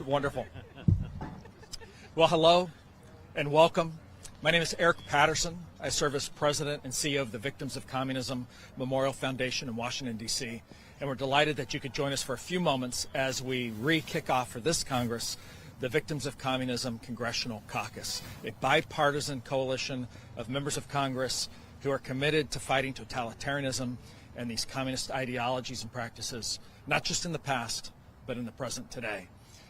Wonderful. Well, hello and welcome. My name is Eric Patterson. I serve as President and CEO of the Victims of Communism Memorial Foundation in Washington, D.C., and we're delighted that you could join us for a few moments as we re-kick off for this Congress the Victims of Communism Congressional Caucus, a bipartisan coalition of members of Congress who are committed to fighting totalitarianism and these communist ideologies and practices, not just in the past, but in the present today.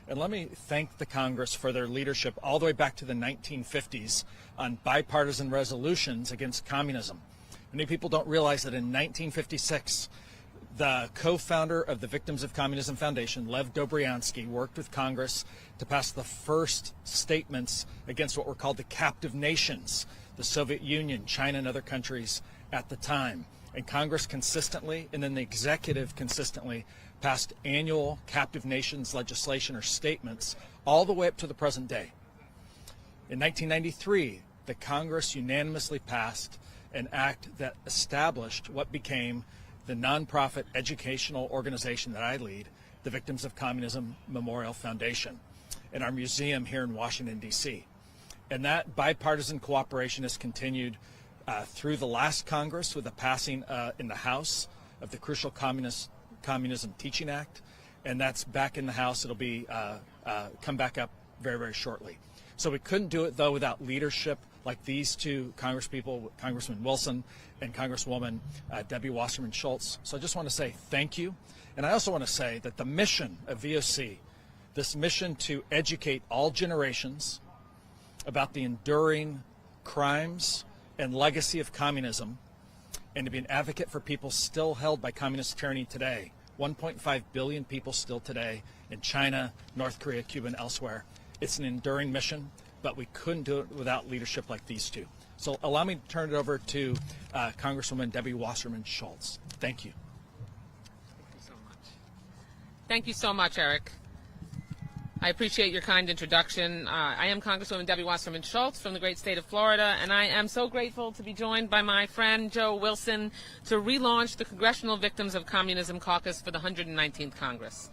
And let me thank the Congress for their leadership all the way back to the 1950s on bipartisan resolutions against communism. Many people don't realize that in 1956, the co-founder of the Victims of Communism Foundation, Lev Dobryansky, worked with Congress to pass the first statements against what were called the captive nations, the Soviet Union, China, and other countries at the time. And Congress consistently, and then the executive consistently, passed annual captive nations legislation or statements all the way up to the present day. In 1993, the Congress unanimously passed an act that established what became the nonprofit educational organization that I lead, the Victims of Communism Memorial Foundation, and our museum here in Washington, D.C. And that bipartisan cooperation has continued through the last Congress with the passing in the House of the crucial Communism Teaching Act, and that's back in the House. It'll be come back up very, very shortly. So we couldn't do it, though, without leadership like these two congresspeople, Congressman Wilson and Congresswoman Debbie Wasserman Schultz. So I just want to say thank you. And I also want to say that the mission of VOC, this mission to educate all generations about the enduring crimes and legacy of communism, and to be an advocate for people still held by communist tyranny today, 1.5 billion people still today in China, North Korea, Cuba, and elsewhere. It's an enduring mission, but we couldn't do it without leadership like these two. So allow me to turn it over to Congresswoman Debbie Wasserman Schultz. Thank you. Thank you so much. Thank you so much, Eric. I appreciate your kind introduction. I am Congresswoman Debbie Wasserman Schultz from the great state of Florida, and I am so grateful to be joined by my friend Joe Wilson to relaunch the Congressional Victims of Communism Caucus for the 119th Congress.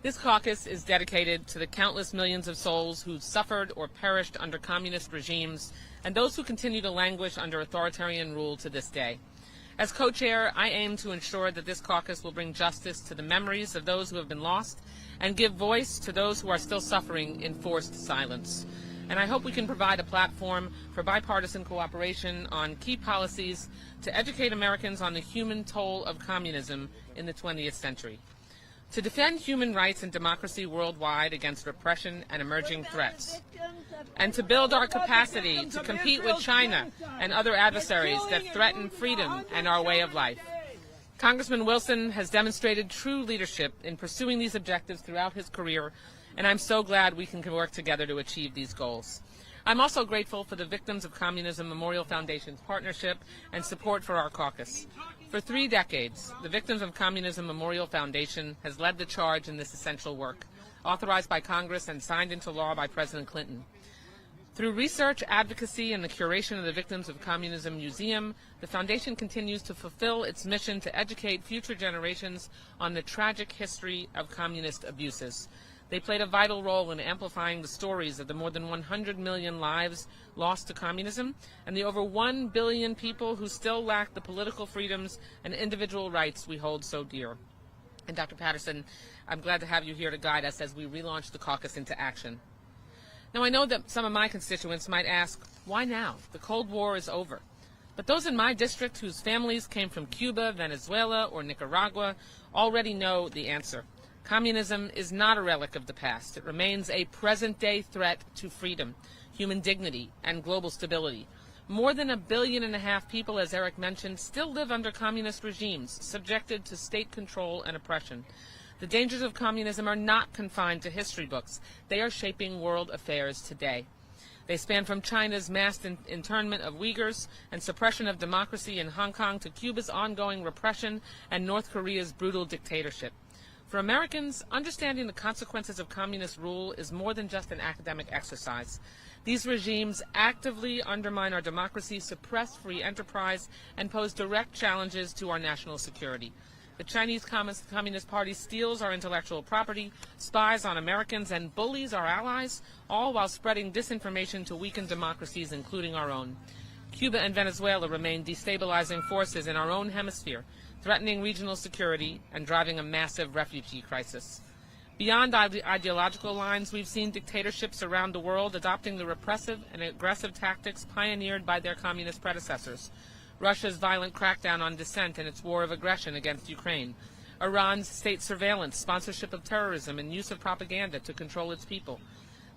This caucus is dedicated to the countless millions of souls who suffered or perished under communist regimes and those who continue to languish under authoritarian rule to this day. As co-chair, I aim to ensure that this caucus will bring justice to the memories of those who have been lost and give voice to those who are still suffering in forced silence. And I hope we can provide a platform for bipartisan cooperation on key policies to educate Americans on the human toll of communism in the 20th century. To defend human rights and democracy worldwide against repression and emerging threats, and to build our capacity to compete with China and other adversaries that threaten freedom and our way of life. Congressman Wilson has demonstrated true leadership in pursuing these objectives throughout his career, and I'm so glad we can work together to achieve these goals. I'm also grateful for the Victims of Communism Memorial Foundation's partnership and support for our caucus. For 3 decades, the Victims of Communism Memorial Foundation has led the charge in this essential work, authorized by Congress and signed into law by President Clinton. Through research, advocacy, and the curation of the Victims of Communism Museum, the Foundation continues to fulfill its mission to educate future generations on the tragic history of communist abuses. They played a vital role in amplifying the stories of the more than 100 million lives lost to communism and the over 1 billion people who still lack the political freedoms and individual rights we hold so dear. And Dr. Patterson, I'm glad to have you here to guide us as we relaunch the caucus into action. Now, I know that some of my constituents might ask, why now? The Cold War is over. But those in my district whose families came from Cuba, Venezuela, or Nicaragua already know the answer. Communism is not a relic of the past. It remains a present-day threat to freedom, human dignity, and global stability. More than 1.5 billion people, as Eric mentioned, still live under communist regimes, subjected to state control and oppression. The dangers of communism are not confined to history books. They are shaping world affairs today. They span from China's mass internment of Uyghurs and suppression of democracy in Hong Kong to Cuba's ongoing repression and North Korea's brutal dictatorship. For Americans, understanding the consequences of communist rule is more than just an academic exercise. These regimes actively undermine our democracy, suppress free enterprise, and pose direct challenges to our national security. The Chinese Communist Party steals our intellectual property, spies on Americans, and bullies our allies, all while spreading disinformation to weaken democracies, including our own. Cuba and Venezuela remain destabilizing forces in our own hemisphere, threatening regional security and driving a massive refugee crisis. Beyond ideological lines, we've seen dictatorships around the world adopting the repressive and aggressive tactics pioneered by their communist predecessors. Russia's violent crackdown on dissent and its war of aggression against Ukraine. Iran's state surveillance, sponsorship of terrorism, and use of propaganda to control its people.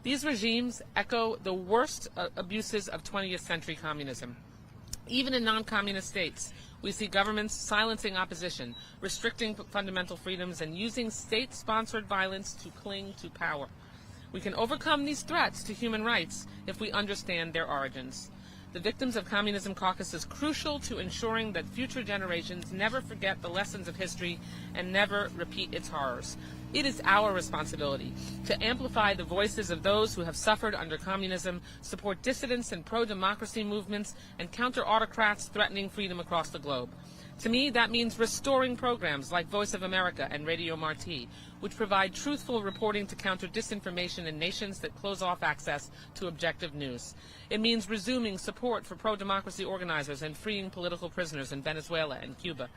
These regimes echo the worst abuses of 20th century communism. Even in non-communist states, we see governments silencing opposition, restricting fundamental freedoms, and using state-sponsored violence to cling to power. We can overcome these threats to human rights if we understand their origins. The Victims of Communism Caucus is crucial to ensuring that future generations never forget the lessons of history and never repeat its horrors. It is our responsibility to amplify the voices of those who have suffered under communism, support dissidents and pro-democracy movements, and counter autocrats threatening freedom across the globe. To me, that means restoring programs like Voice of America and Radio Marti, which provide truthful reporting to counter disinformation in nations that close off access to objective news. It means resuming support for pro-democracy organizers and freeing political prisoners in Venezuela and Cuba.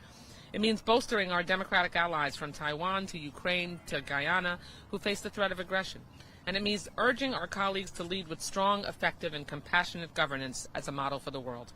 It means bolstering our democratic allies from Taiwan to Ukraine to Guyana who face the threat of aggression. And it means urging our colleagues to lead with strong, effective, and compassionate governance as a model for the world.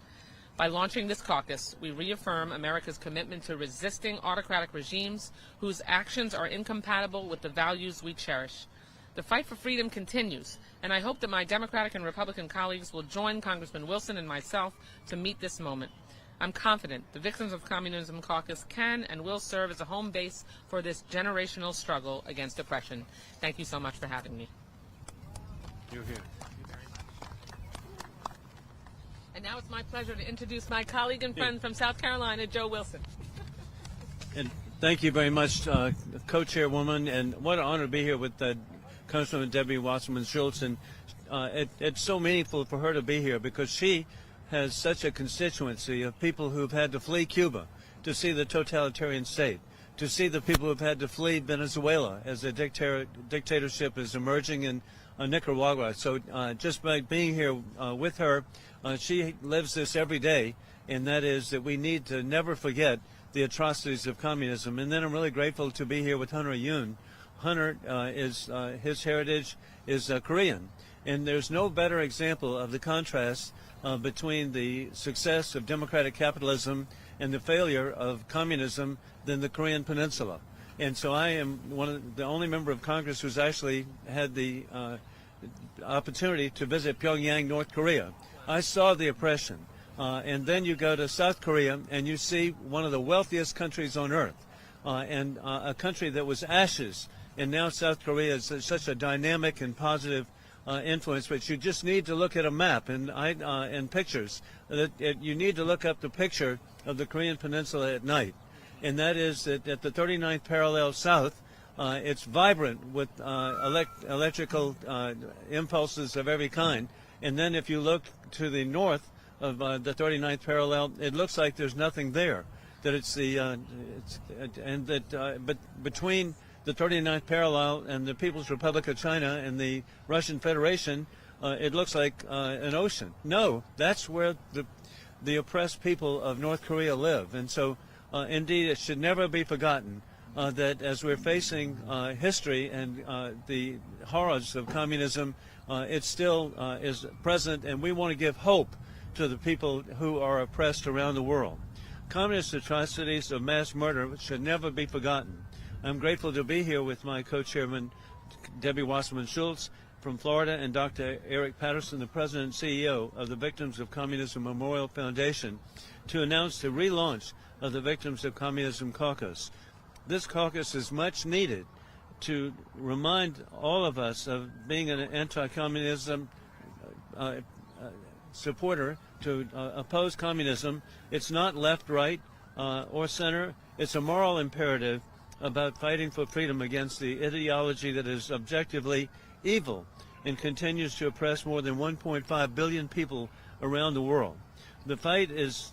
By launching this caucus, we reaffirm America's commitment to resisting autocratic regimes whose actions are incompatible with the values we cherish. The fight for freedom continues, and I hope that my Democratic and Republican colleagues will join Congressman Wilson and myself to meet this moment. I'm confident the Victims of Communism Caucus can and will serve as a home base for this generational struggle against oppression. Thank you so much for having me. You're here. And now it's my pleasure to introduce my colleague and friend from South Carolina, Joe Wilson. And thank you very much, co-chairwoman, and what an honor to be here with Congresswoman Debbie Wasserman Schultz. And it's so meaningful for her to be here because she has such a constituency of people who've had to flee Cuba to see the totalitarian state, to see the people who've had to flee Venezuela as a dictatorship is emerging in Nicaragua. So just by being here with her, she lives this every day, and that is that we need to never forget the atrocities of communism. And then I'm really grateful to be here with Hunter Yoon. Hunter his heritage is Korean, and there's no better example of the contrast between the success of democratic capitalism and the failure of communism than the Korean Peninsula. And so I am the only member of Congress who's actually had the opportunity to visit Pyongyang, North Korea. I saw the oppression. And then you go to South Korea and you see one of the wealthiest countries on earth, and a country that was ashes. And now South Korea is such a dynamic and positive influence. But you just need to look at a map and pictures. You need to look up the picture of the Korean Peninsula at night. And that is that at the 39th parallel south, it's vibrant with electrical impulses of every kind. And then if you look to the north of the 39th parallel, it looks like there's nothing there. That it's but between the 39th parallel and the People's Republic of China and the Russian Federation, it looks like an ocean. No, that's where the oppressed people of North Korea live. And so, indeed, it should never be forgotten that as we're facing history and the horrors of communism, it still is present, and we want to give hope to the people who are oppressed around the world. Communist atrocities of mass murder should never be forgotten. I'm grateful to be here with my co-chairman, Debbie Wasserman Schultz from Florida, and Dr. Eric Patterson, the president and CEO of the Victims of Communism Memorial Foundation, to announce the relaunch of the Victims of Communism Caucus. This caucus is much needed to remind all of us of being an anti-communism supporter, to oppose communism. It's not left, right, or center. It's a moral imperative about fighting for freedom against the ideology that is objectively evil and continues to oppress more than 1.5 billion people around the world. The fight is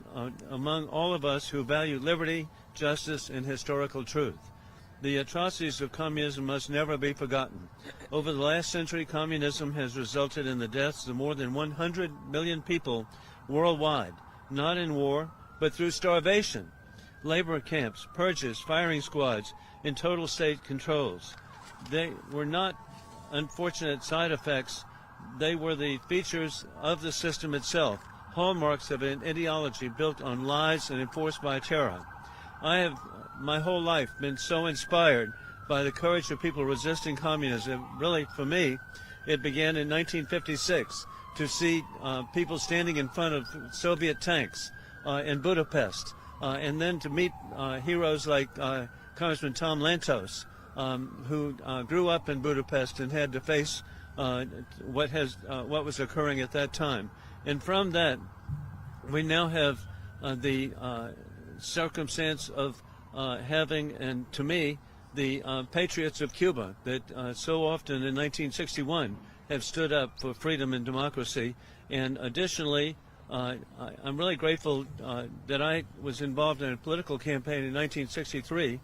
among all of us who value liberty, justice, and historical truth. The atrocities of communism must never be forgotten. Over the last century, communism has resulted in the deaths of more than 100 million people worldwide, not in war, but through starvation, labor camps, purges, firing squads, and total state controls. They were not unfortunate side effects. They were the features of the system itself, hallmarks of an ideology built on lies and enforced by terror. I have my whole life been so inspired by the courage of people resisting communism. Really, for me, it began in 1956 to see people standing in front of Soviet tanks in Budapest, and then to meet heroes like Congressman Tom Lantos, who grew up in Budapest and had to face what was occurring at that time. And from that, we now have the circumstance of having, and to me, the patriots of Cuba that so often in 1961 have stood up for freedom and democracy. And additionally, I'm really grateful that I was involved in a political campaign in 1963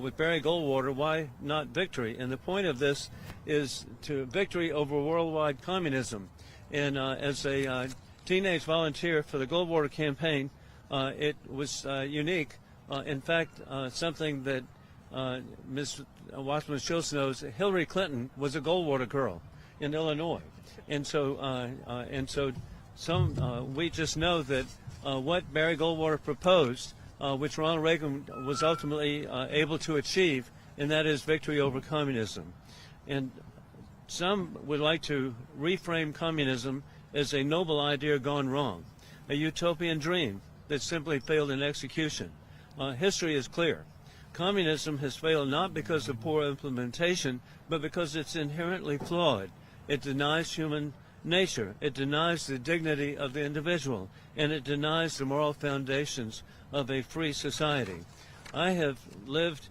with Barry Goldwater. Why not victory? And the point of this is to victory over worldwide communism. And as a teenage volunteer for the Goldwater campaign, it was unique. In fact, something that Ms. Wasserman Schultz knows, Hillary Clinton was a Goldwater girl in Illinois. And so we just know that what Barry Goldwater proposed, which Ronald Reagan was ultimately able to achieve, and that is victory over communism. And some would like to reframe communism as a noble idea gone wrong, a utopian dream that simply failed in execution. History is clear. Communism has failed not because of poor implementation, but because it's inherently flawed. It denies human nature, it denies the dignity of the individual, and it denies the moral foundations of a free society. I have lived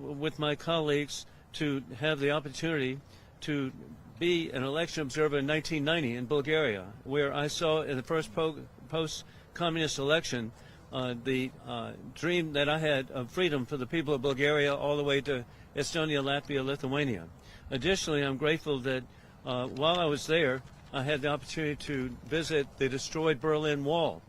with my colleagues to have the opportunity to be an election observer in 1990 in Bulgaria, where I saw in the first post-communist election the dream that I had of freedom for the people of Bulgaria all the way to Estonia, Latvia, Lithuania. Additionally, I'm grateful that while I was there, I had the opportunity to visit the destroyed Berlin Wall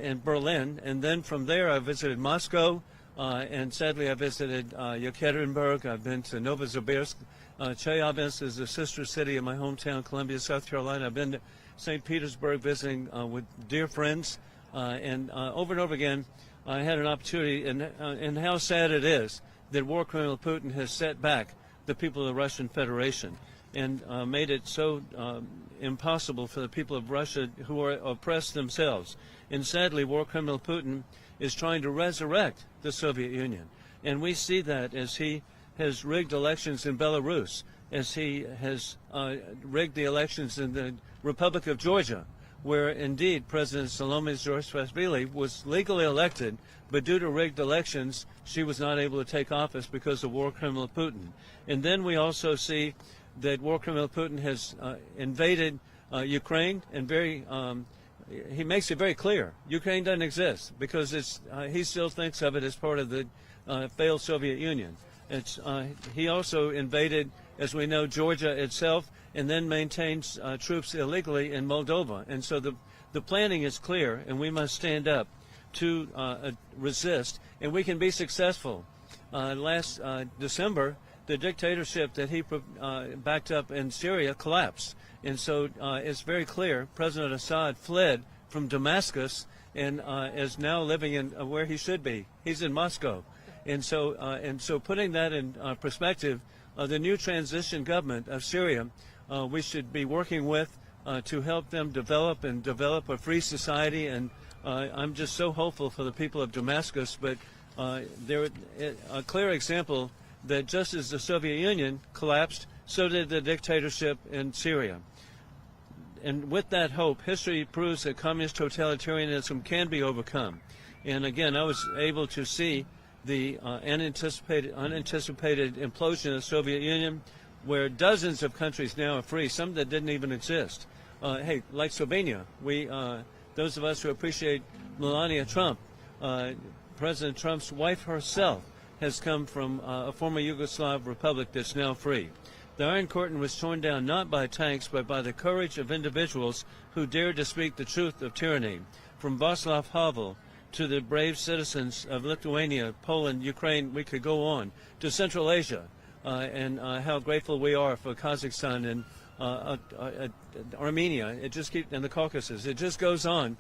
in Berlin, and then from there I visited Moscow, and sadly I visited Yekaterinburg. I've been to Novosibirsk. Chelyabinsk is the sister city of my hometown, Columbia, South Carolina. I've been to St. Petersburg visiting with dear friends, and over again I had an opportunity, and how sad it is that war criminal Putin has set back the people of the Russian Federation and made it so impossible for the people of Russia who are oppressed themselves. And sadly, war criminal Putin is trying to resurrect the Soviet Union. And we see that as he has rigged elections in Belarus, as he has rigged the elections in the Republic of Georgia, where indeed President Salome Zurabishvili was legally elected, but due to rigged elections, she was not able to take office because of war criminal Putin. And then we also see that war criminal Putin has invaded Ukraine, and he makes it very clear Ukraine doesn't exist because he still thinks of it as part of the failed Soviet Union. He also invaded, as we know, Georgia itself, and then maintains troops illegally in Moldova. And so the planning is clear, and we must stand up to resist, and we can be successful. Last December, the dictatorship that he backed up in Syria collapsed. And so it's very clear President Assad fled from Damascus and is now living in where he should be. He's in Moscow. And so putting that in perspective, the new transition government of Syria, we should be working with to help them develop a free society. And I'm just so hopeful for the people of Damascus. But they're a clear example that just as the Soviet Union collapsed, so did the dictatorship in Syria. And with that hope, history proves that communist totalitarianism can be overcome. And again, I was able to see the unanticipated implosion of the Soviet Union, where dozens of countries now are free, some that didn't even exist. Hey, like Slovenia, those of us who appreciate Melania Trump, President Trump's wife herself has come from a former Yugoslav republic that's now free. The Iron Curtain was torn down not by tanks, but by the courage of individuals who dared to speak the truth of tyranny. From Václav Havel to the brave citizens of Lithuania, Poland, Ukraine, we could go on, to Central Asia, and how grateful we are for Kazakhstan and Armenia, and the Caucasus. It just goes on.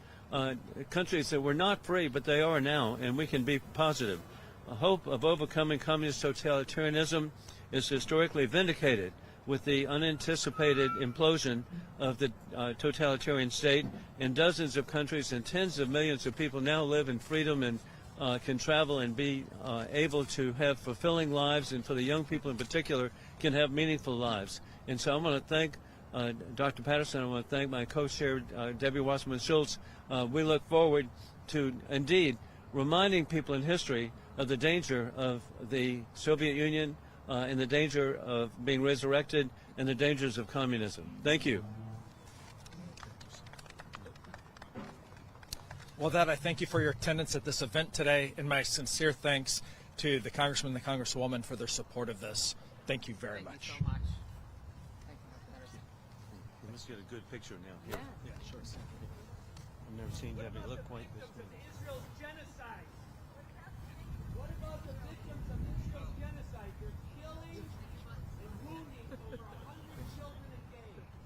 Countries that were not free, but they are now, and we can be positive. A hope of overcoming communist totalitarianism is historically vindicated with the unanticipated implosion of the totalitarian state in dozens of countries, and tens of millions of people now live in freedom and can travel and be able to have fulfilling lives, and for the young people in particular, can have meaningful lives. And so I want to thank Dr. Patterson. I want to thank my co-chair, Debbie Wasserman Schultz. We look forward to, indeed, reminding people in history of the danger of the Soviet Union and the danger of being resurrected and the dangers of communism. Thank you. Well, with that, I thank you for your attendance at this event today, and my sincere thanks to the Congressman and the Congresswoman for their support of this. Thank you very much. Thank you so much. Thank you, Dr. Patterson. Let's get a good picture now. Yeah, sure. I've never seen Debbie look quite this.